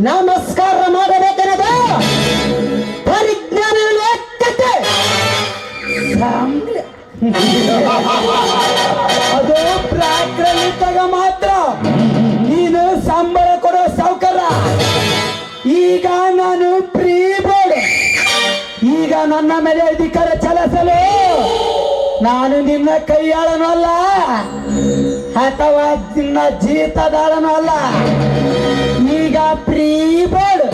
ನಮಸ್ಕಾರ ಮಾಡಬೇಕೆನ್ನದ ಪರಿಜ್ಞಾನ ಲೆಕ್ಕತೆ ಅದು ಪ್ರಾಕ್ರಮಿತಾಗ ಮಾತ್ರ ನೀನು ಸಂಬಳ ಕೊಡೋ ಸೌಕರ್ಯ. ಈಗ ನಾನು ಫ್ರೀ ಬೋರ್ಡ್. ಈಗ ನನ್ನ ಮೇಲೆ ಅಧಿಕಾರ ಚಲಿಸಲು ನಾನು ನಿನ್ನ ಕೈಯಾಳನೂ ಅಲ್ಲ ಅಥವಾ ನಿನ್ನ ಜೀತದಾಳನೂ ಅಲ್ಲ. ಈಗ ಫ್ರೀ ಬೋರ್ಡ್.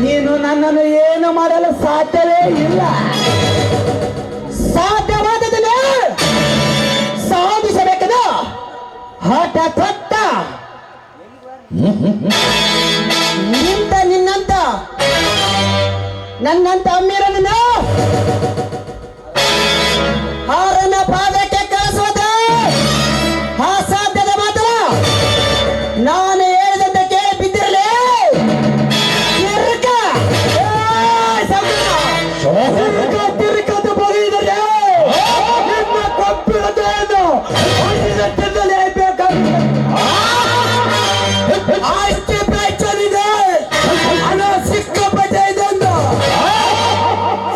ನೀನು ನನ್ನನ್ನು ಏನು ಮಾಡಲು ಸಾಧ್ಯವೇ ಇಲ್ಲ. ಸಾಧ್ಯವಾದದನ್ನ ಸಾಧಿಸಬೇಕದ ಹಠ ತೊಟ್ಟ ನಿನ್ನಂತ ನನ್ನಂತ ಅಮ್ಮಿರನ್ನ ಅವರನ್ನ ಪಾದಕ್ಕೆ ಕಳಿಸುವುದು ಅಸಾಧ್ಯದ ಮಾತ್ರ. ನಾನು ಹೇಳಿದಂತೆ ಕೇಳಿ ಬಿದ್ದಿರಲಿ ತಿರುಕದ್ದು ಬಗೆಯಿದರೆ ನಿಮ್ಮ ಕಬ್ಬಿಣತೆಯನ್ನು ಬೇಕಾಗುತ್ತೆ. ಆಸ್ತಿ ಪ್ರಚನಿದೆ, ಹಣ ಸಿಕ್ಕಾಪಟ್ಟೆ ಇದೆ ಎಂದು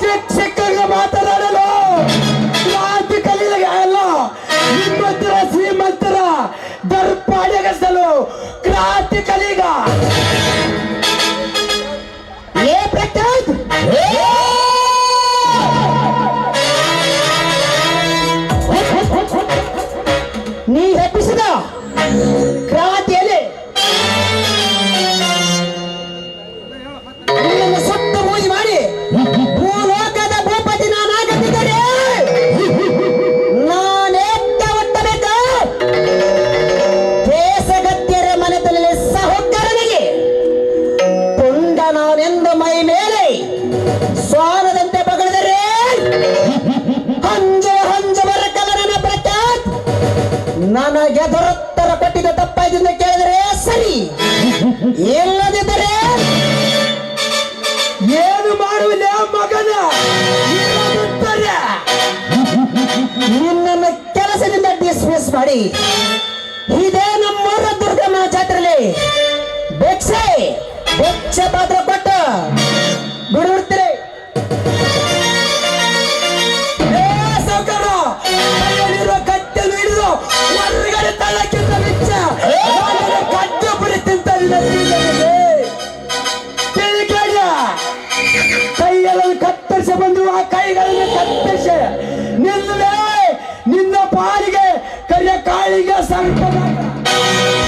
ಶಿಕ್ಷಕರಿಗೆ ಮಾತನಾಡಲು ಕ್ರಾಂತಿ ಕಲಿಯಲ್ಲ. ನಿಮ್ಮಂತರ ಶ್ರೀಮಂತರ ದರ್ಪಾಡಿಗಸಲು ಕ್ರಾಂತಿ ಕಲಿಗ. ಏ ಪ್ರಕಾಶ್ ನೀ ಹೆಪ್ಪಿಸಿದ ಕ್ರಾಂತಿಯಲ್ಲಿ ನಿನ್ನನ್ನು ಸುತ್ತ ಮೂಜಿ ಮಾಡಿ ಭೂಲೋಕದ ಭೂಪತಿ ನಾನಾಗತ್ತಿದ್ದರೆ ನಾನೇತ್ತ ಒಟ್ಟಬೇಕ ದೇಶಗತ್ಯರ ಮನೆತನಲ್ಲಿ ಸಹೋದರನಿಗೆ ಪುಂಡ ನಾನೆಂದು ಮೈ ಮೇಲೆ ಸ್ವಾನದಂತೆ ಬಗಳಿದರೆ ಹಂಜುವರ ಕಲರನ ಪ್ರಖ್ಯಾತ್ ನನಗೆ ದೊರತ್ತರ ಕೊಟ್ಟಿದ್ದ ತಪ್ಪಾಯ್ದಿಂದ ಕೇಳಿದರೆ ಸರಿ, ಇಲ್ಲದಿದ್ದರೆ ಏನು ಮಾಡುವುದೇ ಮಗನ. ನಿನ್ನನ್ನು ಕೆಲಸದಿಂದ ಡಿಸ್ಮಿಸ್ ಮಾಡಿ ಇದೇ ನಮ್ಮೂರ ದುರ್ಗಮ್ಮ ಜಾತ್ರೆಯಲ್ಲಿ ಭಿಕ್ಷೆ ಪಾತ್ರ ಕೊಟ್ಟು ಬಿಡುತ್ತೀರಿ. ಕಟ್ಟಲು ಹಿಡಿದು ಹೊರಗಡೆ ತಳ್ಳಕ್ಕಿಂತ ವೆಚ್ಚ ಕಟ್ಟು ಪುರಿ ಕೈಗಳನ್ನು ಕತ್ತರಿಸಿ ಬಂದು ಆ ಕೈಗಳನ್ನು ಕತ್ತರಿಸಿ ನಿನ್ನ ಪಾಲಿಗೆ ಕರಿಯ ಕಾಳಿಗೆ ಸರ್ಪದ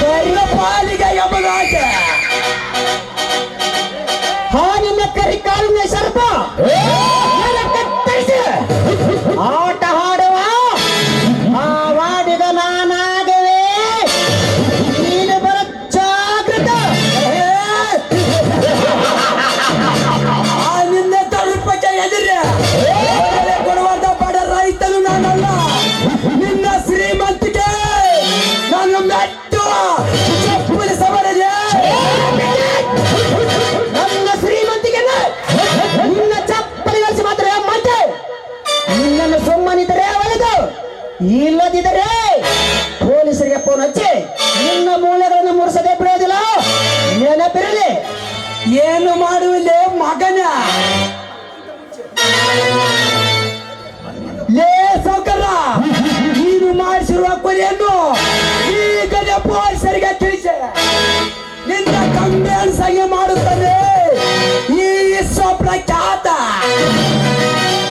ಕರಿಯ ಪಾಲಿಗೆ ಯಮರಾಜ. ನಿನ್ನ ಕರಿ ಕಾಲಿನ ಸರ್ಪ ಕತ್ತರಿಸಿ ಆಟ ಆಡುವ ಆ ವಾಡಿಗ ನಾನಾಗವೇ. ನೀನು ಬರ ಜಾಗೃತ. ನಿನ್ನ ತಲುಪಕ್ಕೆ ಎದುರೇ ಕೊಡುವಂತ ಬಡ ರೈತನು ನಾನಲ್ಲ. ನಿನ್ನ ಶ್ರೀಮಂತಿಗೆ ನಾನು ಮೆಟ್ಟುವ ಚಪ್ಪಲಿ ಸವರದೆ. ನನ್ನ ಶ್ರೀಮಂತಿಗೆ ನಿನ್ನ ಚಪ್ಪಲಿ ಕಳಿಸಿ ಮಾತ್ರ ಮತ್ತೆ ನಿನ್ನನ್ನು ಸುಮ್ಮನಿದ್ದರೆ ಒಳ್ಳೆದು, ಇಲ್ಲದಿದ್ದರೆ ಪೊಲೀಸರಿಗೆ ಫೋನ್ ಹಚ್ಚಿ ನಿನ್ನ ಮೂಳೆಗಳನ್ನು ಮುರಿಸದೆ ಬಿಡೋದಿಲ್ಲ. ನೆನಪಿರಲಿ. ಏನು ಮಾಡುವಿಲ್ಲ ಮಗನ. ಲೇ ಸೌಕರ್ಯ, ನೀನು ಮಾಡಿಸಿರುವ ಕೊನೆಯನ್ನು ಈಗಲೇ ಪೊಲೀಸರಿಗೆ ತಿಳಿಸಿ ನಿನ್ನ ಕಂಬೆ ಅನ್ಸಂಗೆ ಮಾಡುತ್ತದೆ. ಈ